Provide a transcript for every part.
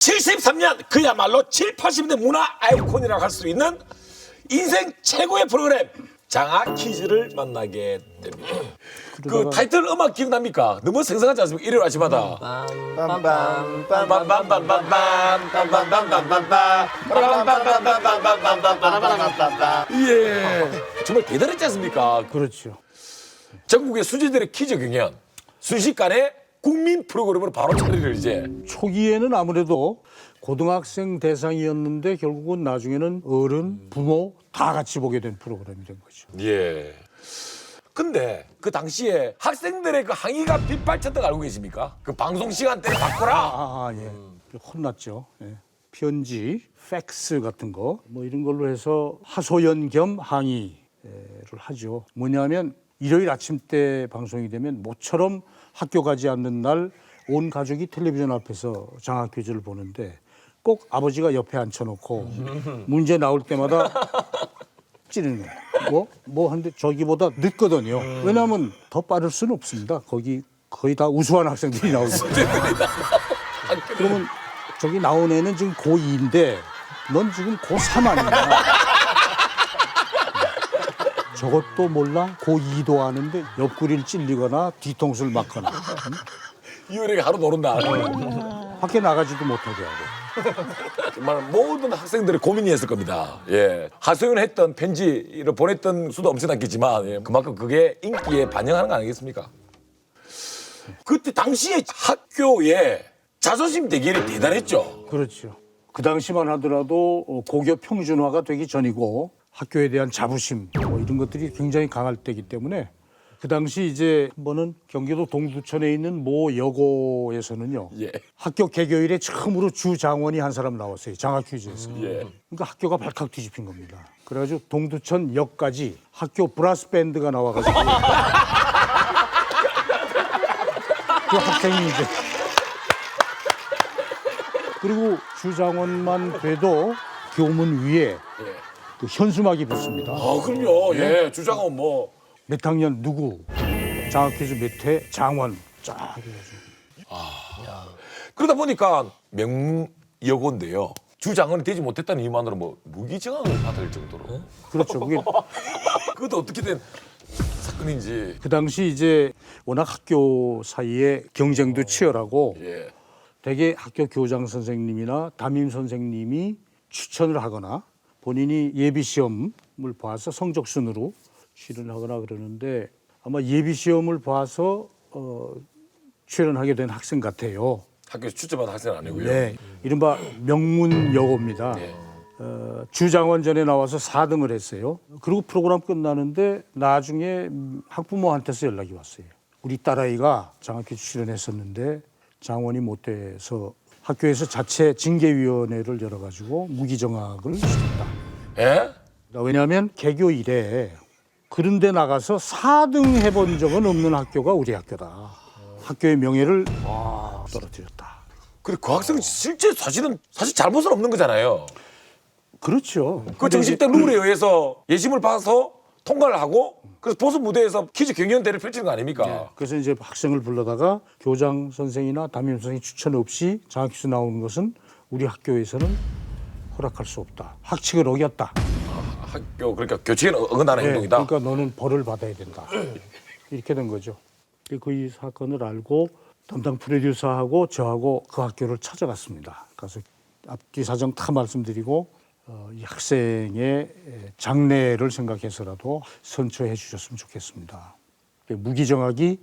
73년 그야말로 7, 80년대 문화 아이콘이라고 할 수 있는 인생 최고의 프로그램 장학 퀴즈를 만나게 됩니다. 그 타이틀 음악 기억납니까? 너무 생생하지 않습니까? 일요일 아침마다 예, 정말 대단했지 않습니까? 그렇죠. 전국의 수재들의 퀴즈 경연 순식간에 국민 프로그램으로 바로 자리를 이제 초기에는 아무래도 고등학생 대상이었는데 결국은 나중에는 어른, 부모 다 같이 보게 된 프로그램이 된 거죠. 예. 근데 그 당시에 학생들의 그 항의가 빗발쳤던 거 알고 계십니까? 그 방송 시간대를 바꿔라. 예. 혼났죠. 예. 편지, 팩스 같은 거 뭐 이런 걸로 해서 하소연 겸 항의를 하죠. 뭐냐면 일요일 아침 때 방송이 되면 모처럼 학교 가지 않는 날 온 가족이 텔레비전 앞에서 장학 퀴즈를 보는데 꼭 아버지가 옆에 앉혀놓고 문제 나올 때마다 찌르는 거예요. 뭐 하는데 저기보다 늦거든요. 왜냐하면 더 빠를 수는 없습니다. 거기 거의 다 우수한 학생들이 나오거든요. 그러면 저기 나온 애는 지금 고2인데 넌 지금 고3 아니냐. 저것도 몰라? 고2도 아는데 옆구리를 찔리거나 뒤통수를 맞거나 이효리가 하루 노른다. 밖에 나가지도 못하게 하고. 정말 모든 학생들의 고민이었을 겁니다. 예. 하소연을 했던 편지를 보냈던 수도 엄청났겠지만 예. 그만큼 그게 인기에 반영하는 거 아니겠습니까? 그때 당시에 학교에 자존심 대결이 대단했죠. 그렇죠. 그 당시만 하더라도 고교 평준화가 되기 전이고 학교에 대한 자부심 뭐 이런 것들이 굉장히 강할 때이기 때문에 그 당시 이제 한 번은 경기도 동두천에 있는 모 여고에서는요. 예. 학교 개교일에 처음으로 주장원이 한 사람 나왔어요. 장학 퀴즈에서. 예. 그러니까 학교가 발칵 뒤집힌 겁니다. 그래가지고 동두천 역까지 학교 브라스 밴드가 나와가지고 그 학생이 이제 그리고 주장원만 돼도 교문 위에 그 현수막이 붙습니다. 아, 그럼요. 예. 주장은 뭐. 몇 학년 누구 장학 퀴즈 몇 회 장원 쫙 해가지고. 그러다 보니까 명여고인데요. 주장은 되지 못했다는 이유만으로 뭐 무기징역을 받을 정도로. 그렇죠. 그게 그것도 어떻게 된 사건인지. 그 당시 이제 워낙 학교 사이에 경쟁도 치열하고 예. 대개 학교 교장 선생님이나 담임 선생님이 추천을 하거나 본인이 예비 시험을 봐서 성적 순으로 출연하거나 그러는데 아마 예비 시험을 봐서 출연하게 된 학생 같아요. 학교에서 출제받은 학생은 아니고요. 네, 이른바 명문여고입니다. 네. 주장원 전에 나와서 4등을 했어요. 그리고 프로그램 끝나는데 나중에 학부모한테서 연락이 왔어요. 우리 딸아이가 장학퀴즈 출연했었는데 장원이 못 돼서 학교에서 자체 징계위원회를 열어가지고 무기정학을 시켰다. 예? 왜냐하면 개교 이래 그런 데 나가서 4등 해본 적은 없는 학교가 우리 학교다. 학교의 명예를 떨어뜨렸다. 그리고 그 학생은 실제 사실 잘못은 없는 거잖아요. 그렇죠. 그 정식된 룰에 의해서 예심을 봐서 통과를 하고 그래서 보수 무대에서 퀴즈 경연대를 펼치는 거 아닙니까? 그래서 이제 학생을 불러다가 교장 선생이나 담임 선생 추천 없이 장학퀴즈 나오는 것은 우리 학교에서는 허락할 수 없다. 학칙을 어겼다. 학교 그러니까 교칙에 어긋나는 행동이다. 그러니까 너는 벌을 받아야 된다. 이렇게 된 거죠. 그 이 사건을 알고 담당 프로듀서하고 저하고 그 학교를 찾아갔습니다. 그래서 앞뒤 사정 다 말씀드리고 이 학생의 장래를 생각해서라도 선처해 주셨으면 좋겠습니다. 무기정학이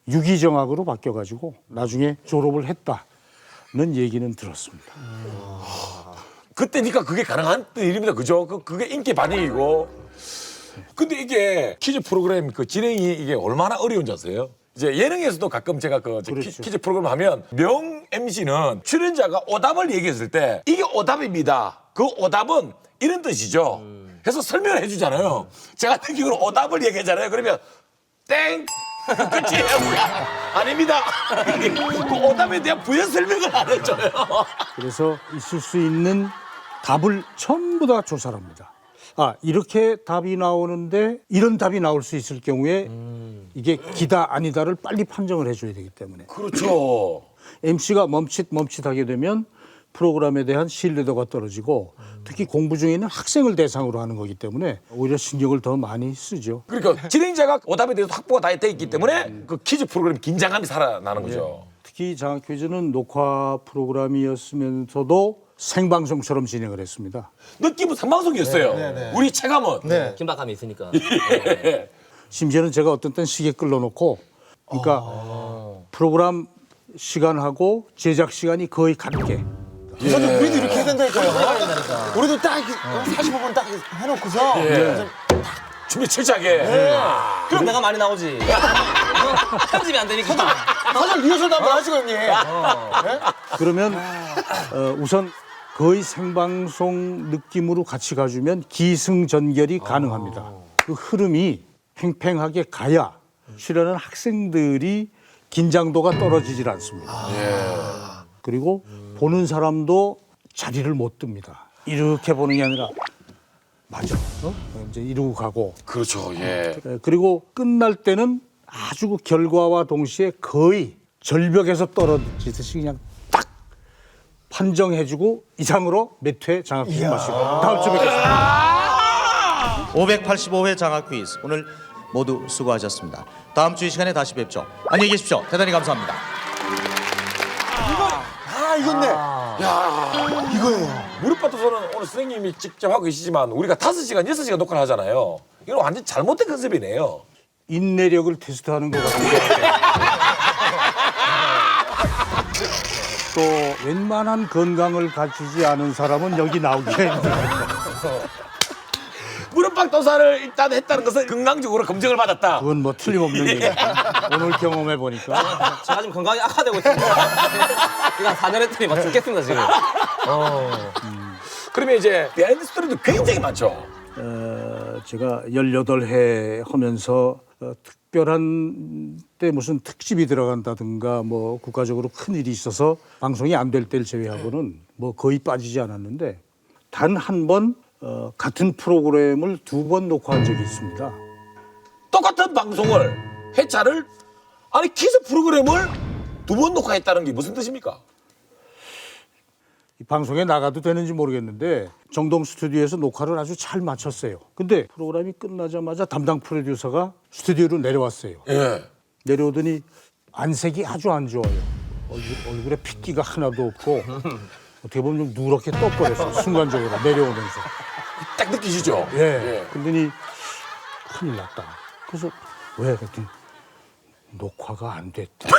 유기정학으로 바뀌어가지고 나중에 졸업을 했다는 얘기는 들었습니다. 그때니까 그게 가능한 일입니다. 그죠? 그게 인기 반영이고. 근데 이게 퀴즈 프로그램 그 진행이 이게 얼마나 어려운지 아세요? 이제 예능에서도 가끔 제가 그렇죠. 퀴즈 프로그램 하면 명 MC는 출연자가 오답을 얘기했을 때 이게 오답입니다. 그 오답은 이런 뜻이죠. 해서 설명을 해주잖아요. 제가 같은 경우는 오답을 얘기하잖아요. 그러면 땡! 끝이에요. 아닙니다. 그 오답에 대한 부연 설명을 안 해줘요. 그래서 있을 수 있는 답을 전부 다 조사를 합니다. 이렇게 답이 나오는데 이런 답이 나올 수 있을 경우에 이게 기다 아니다를 빨리 판정을 해줘야 되기 때문에 그렇죠. MC가 멈칫하게 되면 프로그램에 대한 신뢰도가 떨어지고 특히 공부 중에 있는 학생을 대상으로 하는 거기 때문에 오히려 신경을 더 많이 쓰죠. 그러니까 진행자가 오답에 대해서 확보가 다 돼 있기 때문에 그 퀴즈 프로그램 긴장감이 살아나는 거죠. 특히 장학 퀴즈는 녹화 프로그램이었으면서도 생방송처럼 진행을 했습니다. 느낌은 생방송이었어요. 우리 체감은. 긴박감이 있으니까. 심지어는 제가 어떤 때는 시계 끌어놓고 그러니까 프로그램 시간하고 제작 시간이 거의 같게. 우리도 이렇게 해야 된다니까요. 우리도 딱 45분 딱 해놓고서 준비 철저하게. 그럼 내가 많이 나오지. 편집이 안 되니까. 사실 리허설도 한번 하시고 형님. 그러면 우선 거의 생방송 느낌으로 같이 가주면 기승전결이 가능합니다. 그 흐름이 팽팽하게 가야 출연하는 학생들이 긴장도가 떨어지질 않습니다. 그리고 보는 사람도 자리를 못 듭니다. 이렇게 보는 게 아니라 맞아. 이제 이러고 가고. 그렇죠. 예. 그리고 끝날 때는 아주 그 결과와 동시에 거의 절벽에서 떨어지듯이 그냥 딱 판정해주고 이상으로 몇 회 장학 퀴즈 마시고 다음 주에 뵙겠습니다. 585회 장학 퀴즈 오늘 모두 수고하셨습니다. 다음 주 이 시간에 다시 뵙죠. 안녕히 계십시오. 대단히 감사합니다. 이건네. 이거예요. 무릎바토서는 오늘 선생님이 직접 하고 계시지만 우리가 5시간, 6시간 녹화를 하잖아요. 이건 완전 잘못된 컨셉이네요. 인내력을 테스트하는 것 같은데 또 웬만한 건강을 갖추지 않은 사람은 여기 나오기 힘들어요. 무릎박도사를 일단 했다는 것은 건강적으로 검증을 받았다. 그건 뭐 틀림없는 얘기예요. 오늘 경험해 보니까 제가 지금 건강이 악화되고 있습니다. 이거 한 4년 했더니 막 죽겠습니다, 지금. 그러면 이제 비하인드 스토리도 굉장히 많죠. 제가 18회 하면서 특별한 때 무슨 특집이 들어간다든가 뭐 국가적으로 큰 일이 있어서 방송이 안 될 때를 제외하고는 뭐 거의 빠지지 않았는데 단 한 번 같은 프로그램을 2번 녹화한 적이 있습니다. 똑같은 방송을 회차를 아니 퀴즈 프로그램을 2번 녹화했다는 게 무슨 뜻입니까? 이 방송에 나가도 되는지 모르겠는데 정동 스튜디오에서 녹화를 아주 잘 마쳤어요. 근데 프로그램이 끝나자마자 담당 프로듀서가 스튜디오로 내려왔어요. 예. 내려오더니 안색이 아주 안 좋아요. 얼굴에 핏기가 하나도 없고 어떻게 보면 좀 누렇게 떠버렸어요. 순간적으로 내려오면서. 딱 느끼시죠? 예. 그러더니 큰일 났다. 그래서 왜? 그랬더니 녹화가 안 됐대.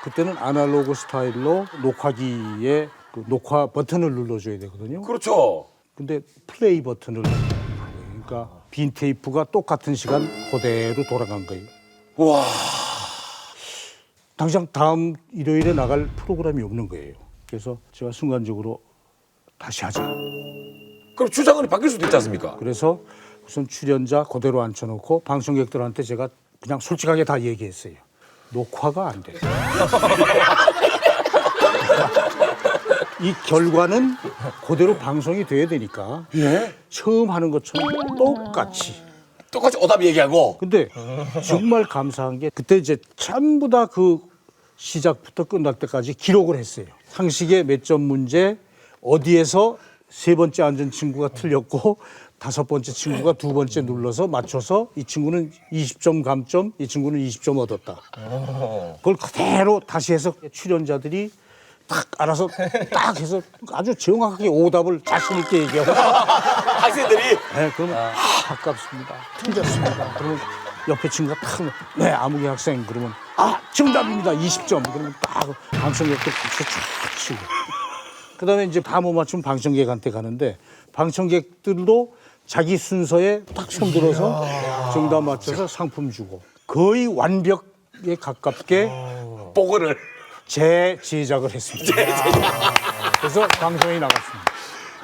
그때는 아날로그 스타일로 녹화기에 그 녹화 버튼을 눌러줘야 되거든요. 그렇죠. 근데 플레이 버튼을 그러니까 빈 테이프가 똑같은 시간 그대로 돌아간 거예요. 와. 당장 다음 일요일에 나갈 프로그램이 없는 거예요. 그래서 제가 순간적으로 다시 하자. 그럼 주장은 바뀔 수도 있지 않습니까? 그래서 우선 출연자 그대로 앉혀놓고 방청객들한테 제가 그냥 솔직하게 다 얘기했어요. 녹화가 안 돼. 이 결과는 그대로 방송이 돼야 되니까 처음 하는 것처럼 똑같이. 똑같이 오답 얘기하고. 근데 정말 감사한 게 그때 이제 전부 다 그 시작부터 끝날 때까지 기록을 했어요. 상식의 몇 점 문제, 어디에서 세 번째 앉은 친구가 틀렸고 다섯 번째 친구가 두 번째 눌러서 맞춰서 이 친구는 20점 감점, 이 친구는 20점 얻었다. 그걸 그대로 다시 해서 출연자들이 딱 알아서 딱 해서 아주 정확하게 오답을 자신 있게 얘기하고 학생들이 네, 그러면 아깝습니다. 틀렸습니다. 그러면 옆에 친구가 탁 네, 아무개 학생 그러면 정답입니다. 20점. 그러면 딱 방청객도 박수 쫙 치고. 그다음에 이제 다 못 맞추면 방청객한테 가는데 방청객들도 자기 순서에 딱 손들어서 정답 맞춰서 상품 주고 거의 완벽에 가깝게 보고를. 재제작을 했습니다. 그래서 방송이 나갔습니다.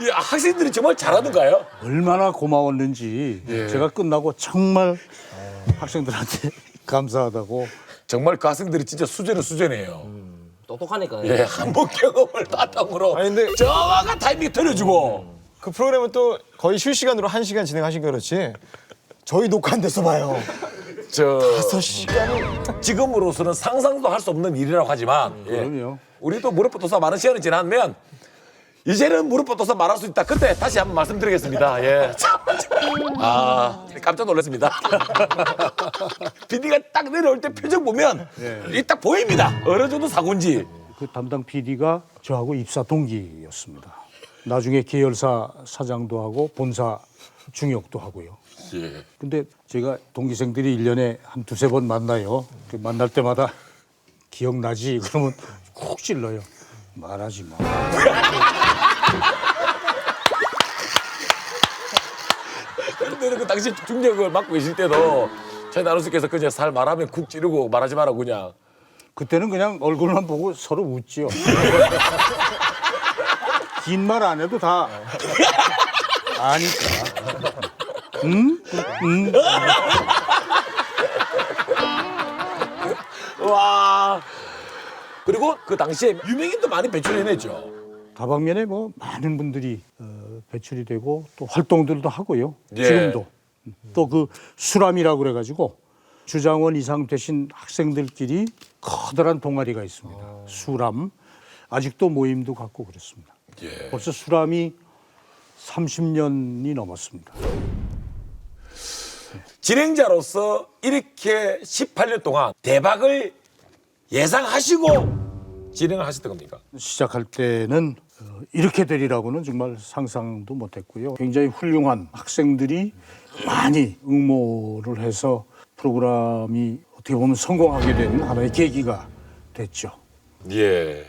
이 학생들이 정말 잘하는가요? 얼마나 고마웠는지 제가 끝나고 정말 학생들한테 감사하다고. 정말 그 학생들이 진짜 수제는 수제네요. 똑똑하니까. 예, 한번 경험을 바탕으로 아니, 근데- 정확한 타이밍에 틀어주고. 그 프로그램은 또 거의 실시간으로 1시간 진행하신 거 그렇지. 저희 녹화 안 돼서 봐요. 5시간을 지금으로서는 상상도 할 수 없는 일이라고 하지만 예. 그럼요. 우리도 무릎부터서 많은 시간이 지나면 이제는 무릎부터서 말할 수 있다. 그때 다시 한번 말씀드리겠습니다. 예. 깜짝 놀랐습니다. PD가 딱 내려올 때 표정 보면 이 딱 보입니다. 어느 정도 사고인지. 그 담당 PD가 저하고 입사 동기였습니다. 나중에 계열사 사장도 하고 본사 중역도 하고요. 예. 근데 제가 동기생들이 1년에 한 두세 번 만나요. 그 만날 때마다 기억나지? 그러면 콕 찔러요. 말하지 마. 그런데 그 당시 중역을 맡고 계실 때도 저희 아나운서께서 그냥 살 말하면 쿡 찌르고 말하지 마라 그냥. 그때는 그냥 얼굴만 보고 서로 웃지요. 긴 말 안 해도 다 아니까. 와. 그리고 그 당시에 유명인도 많이 배출해냈죠. 다방면에 뭐 많은 분들이 배출이 되고 또 활동들도 하고요. 예. 지금도 또 그 수람이라고 그래가지고 주장원 이상 되신 학생들끼리 커다란 동아리가 있습니다. 수람 아직도 모임도 갖고 그렇습니다. 예. 벌써 수람이 30년이 넘었습니다. 진행자로서 이렇게 18년 동안 대박을 예상하시고 진행을 하셨던 겁니까? 시작할 때는 이렇게 되리라고는 정말 상상도 못했고요. 굉장히 훌륭한 학생들이 많이 응모를 해서 프로그램이 어떻게 보면 성공하게 된 하나의 계기가 됐죠. 예.